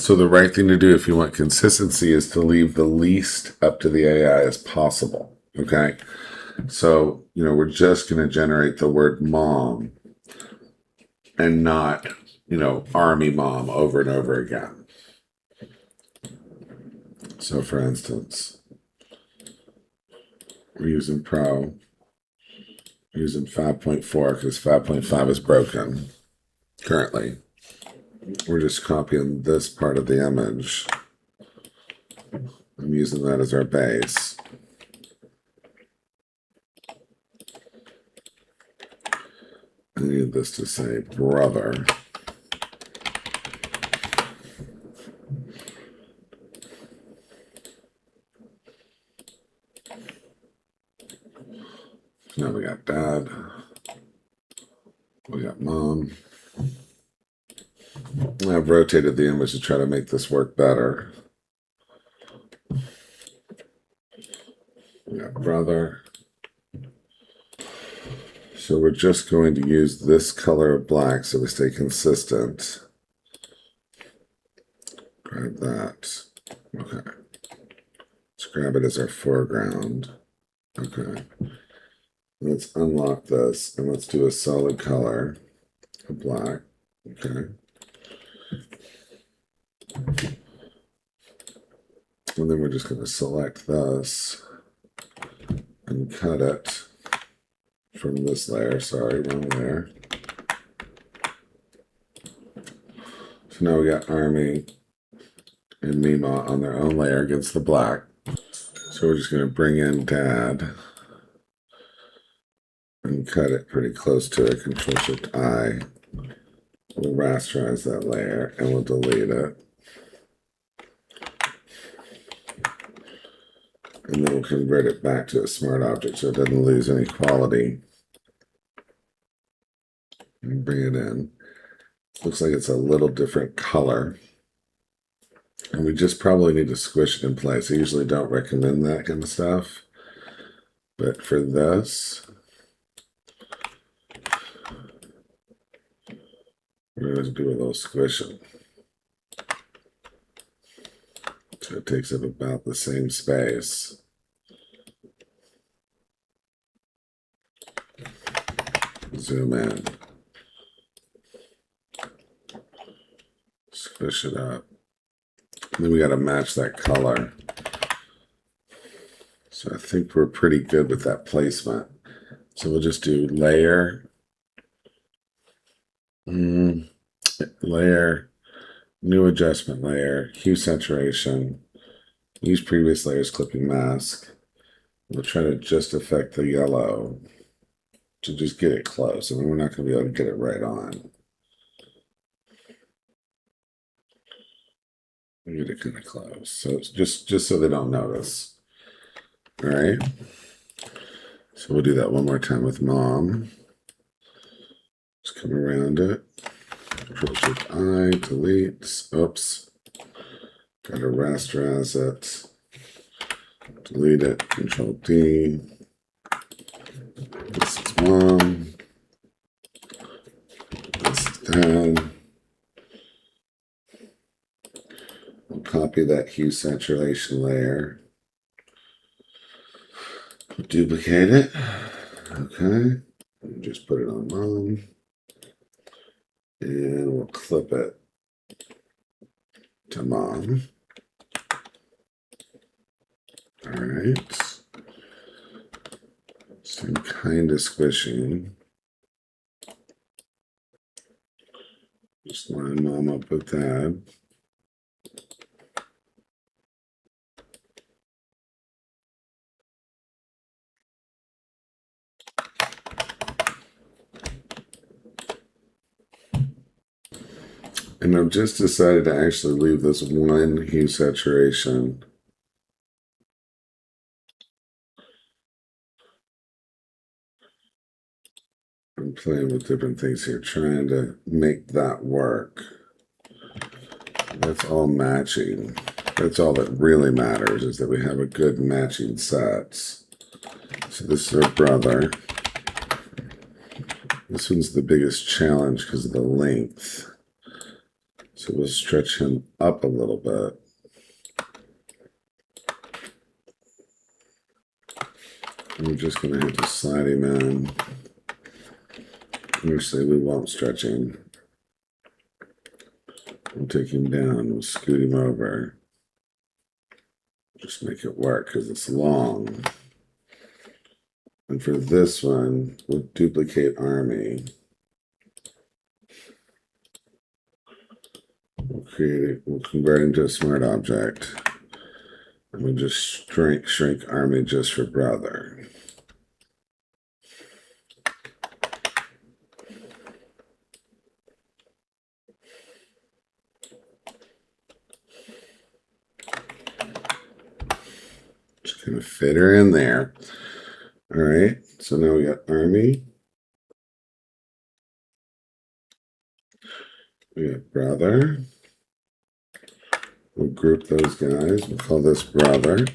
So the right thing to do if you want consistency is to leave the least up to the AI as possible. Okay. So, we're just going to generate the word mom and not, army mom over and over again. So for instance, we're using Pro, we're using 5.4 because 5.5 is broken currently. We're just copying this part of the image. I'm using that as our base. I need this to say brother. Now we got dad. We got mom. I've rotated the image to try to make this work better. We got brother. So we're just going to use this color of black so we stay consistent. Grab that. Okay. Let's grab it as our foreground. Okay. Let's unlock this and let's do a solid color of black. Okay. And then we're just going to select this and cut it from this layer. Sorry, wrong layer. So now we got Army and Mima on their own layer against the black. So we're just going to bring in Dad and cut it pretty close to it. Control-Shift-I. We'll rasterize that layer and we'll delete it. And then we'll convert it back to a smart object so it doesn't lose any quality. And bring it in. Looks like it's a little different color. And we just probably need to squish it in place. I usually don't recommend that kind of stuff. But for this, we're going to do a little squishing. So it takes up about the same space. Zoom in. Squish it up. And then we got to match that color. So I think we're pretty good with that placement. So we'll just do layer, layer, new adjustment layer, hue saturation, use previous layers clipping mask. We'll try to just affect the yellow to just get it close. I mean, we're not going to be able to get it right on. We get it kind of close. So it's just so they don't notice. All right. So we'll do that one more time with mom. Just come around it. Control-Shift-I, delete. Oops. Got to rasterize it. Delete it. Control-D. This is mom. This is dad. We'll copy that hue saturation layer. Duplicate it. Okay. And just put it on mom. And we'll clip it to mom. All right. Same kind of squishing. Just line mom up with that. And I've just decided to actually leave this one hue saturation. I'm playing with different things here, trying to make that work. That's all matching. That's all that really matters, is that we have a good matching set. So this is our brother. This one's the biggest challenge because of the length. So we'll stretch him up a little bit. We're just going to have to slide him in. Obviously, we won't stretch him. We'll take him down. We'll scoot him over. Just make it work because it's long. And for this one, we'll duplicate Army. We'll create it. We'll convert him to a smart object. And we'll just shrink Army just for brother. Just gonna fit her in there. All right, so now we got Army. We got brother. We'll group those guys. We'll call this brother.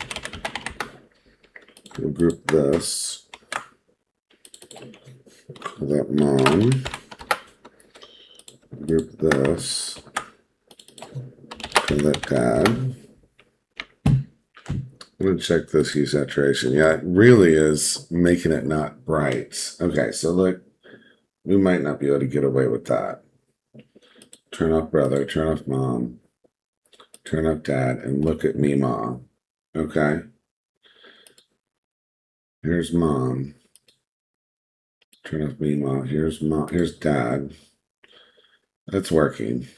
We'll group this. Call that mom. Group this. Call that dad. I'm going to check this hue saturation. Yeah, it really is making it not bright. Okay, so look, we might not be able to get away with that. Turn off brother, turn off mom, turn off dad, and look at me, mom. Okay. Here's mom. Turn off me, mom. Here's mom. Here's dad. That's working.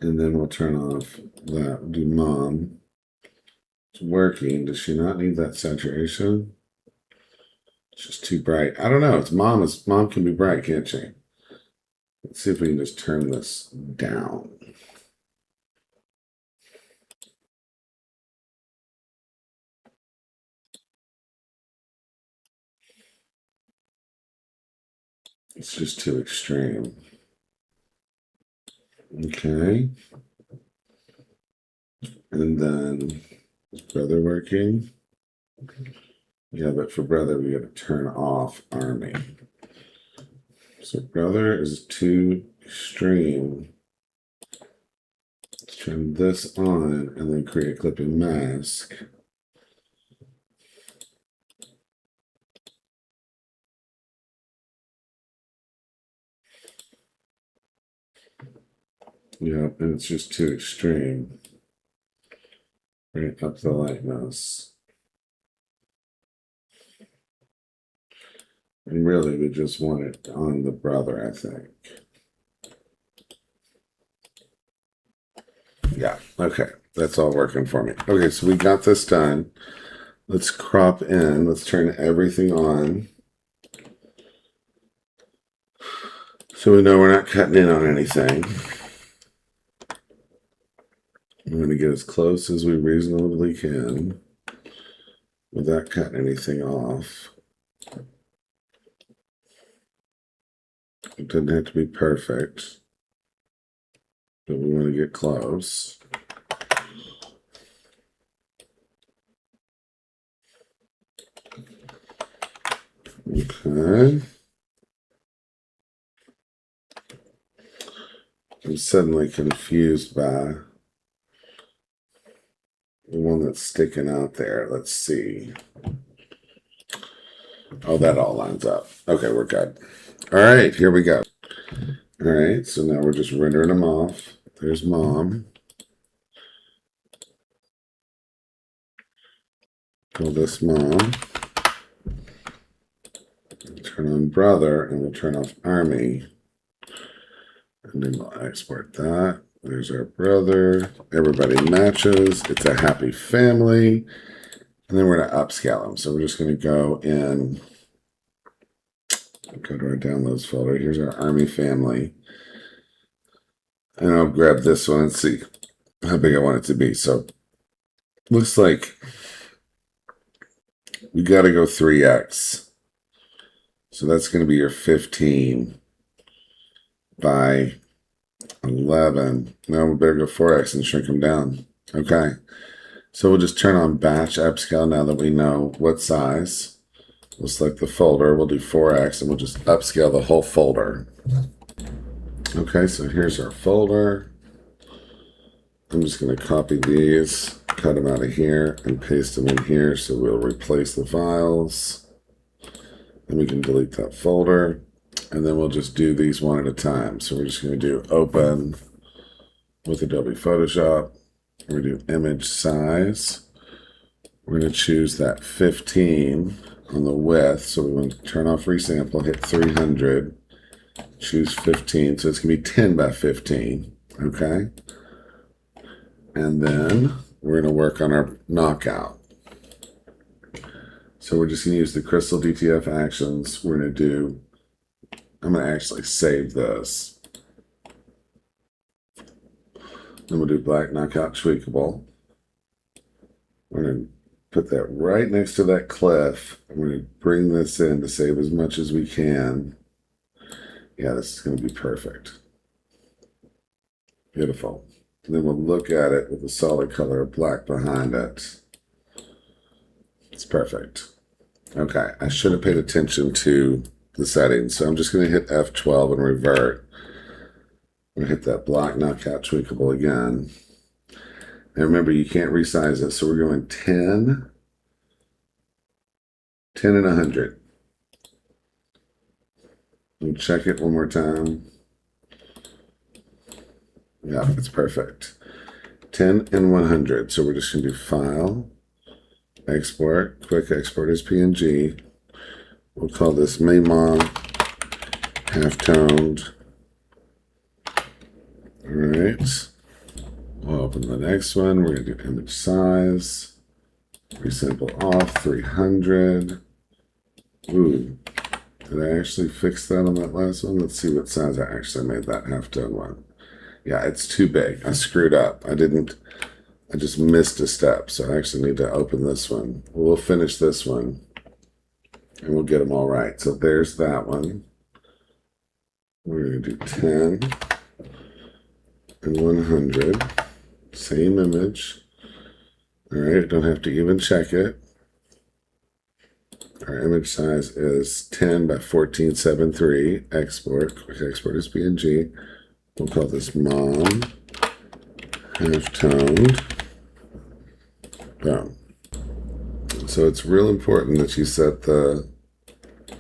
And then we'll turn off that. Do mom. It's working. Does she not need that saturation? It's just too bright. I don't know. It's mom. Mom can be bright, can't she? Let's see if we can just turn this down. It's just too extreme. Okay. And then is brother working? Yeah, but for brother, we got to turn off Army. So brother is too extreme. Let's turn this on and then create a clipping mask. Yeah, and it's just too extreme. Bring up the lightness. And really, we just want it on the brother, I think. Yeah, okay. That's all working for me. Okay, so we got this done. Let's crop in. Let's turn everything on. So we know we're not cutting in on anything. I'm going to get as close as we reasonably can without cutting anything off. It doesn't have to be perfect, but we want to get close. Okay. I'm suddenly confused by the one that's sticking out there. Let's see. Oh, that all lines up. Okay, we're good. All right, here we go. All right, so now we're just rendering them off. There's mom. Call this mom. Turn on brother, and we'll turn off Army. And then we'll export that. There's our brother. Everybody matches. It's a happy family. And then we're going to upscale them. So we're just going to go in. Go to our downloads folder. Here's our Army family. And I'll grab this one and see how big I want it to be. So looks like we got to go 3x. So that's going to be your 15 by 11. Now we better go 4x and shrink them down. Okay. So we'll just turn on batch upscale now that we know what size. we'll select the folder. We'll do 4x and we'll just upscale the whole folder. Okay, so here's our folder. I'm just going to copy these, cut them out of here, and paste them in here. So we'll replace the files. And we can delete that folder. And then we'll just do these one at a time. So we're just going to do open with Adobe Photoshop. We're going to do image size. We're going to choose that 15 on the width. So we want to turn off resample, hit 300, choose 15. So it's going to be 10 by 15. Okay. And then we're going to work on our knockout. So we're just going to use the Crystal DTF actions. We're going to do, I'm going to actually save this. Then we'll do black knockout tweakable. We're going to put that right next to that cliff. I'm going to bring this in to save as much as we can. Yeah, this is going to be perfect. Beautiful. And then we'll look at it with a solid color of black behind it. It's perfect. Okay, I should have paid attention to the settings. So I'm just going to hit F12 and revert. I'm going to hit that black knockout tweakable again. And remember, you can't resize it. So we're going 10, 10 and 100. And check it one more time. Yeah, it's perfect. 10 and 100. So we're just going to do File, Export, Quick Export as PNG. We'll call this Mema Half-Toned. All right. We'll open the next one. We're going to do image size. Resample off 300. Ooh, did I actually fix that on that last one? Let's see what size I actually made that half-tone one. Yeah, it's too big. I screwed up. I just missed a step. So I actually need to open this one. We'll finish this one and we'll get them all right. So there's that one. We're going to do 10 and 100. Same image. All right, don't have to even check it. Our image size is 10 by 1473. Export, quick export as PNG. We'll call this Mom Half-Toned. Boom. So it's real important that you set the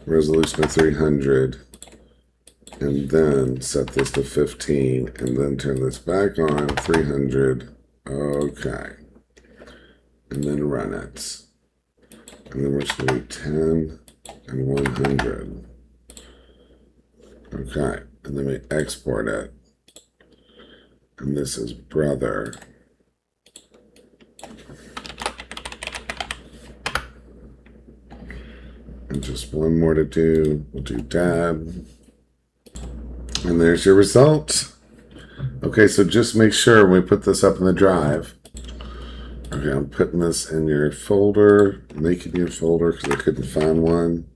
resolution to 300 and then set this to 15 and then turn this back on 300. Okay. And then run it. And then we're just going to do 10 and 100. Okay. And then we export it. And this is brother. And just one more to do. We'll do dad. And there's your result. Okay, so just make sure when we put this up in the drive. Okay, I'm putting this in your folder, making your folder because I couldn't find one.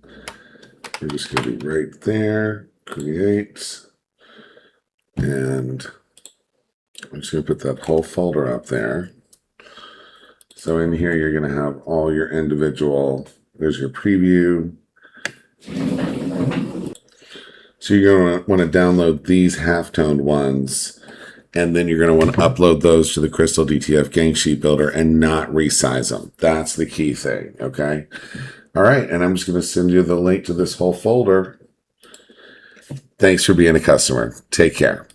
We're just going to be right there. Create. And I'm just going to put that whole folder up there. So in here, you're going to have all your individual, there's your preview. So you're going to want to download these half-toned ones, and then you're going to want to upload those to the Crystal DTF Gang Sheet Builder and not resize them. That's the key thing, okay? All right, and I'm just going to send you the link to this whole folder. Thanks for being a customer. Take care.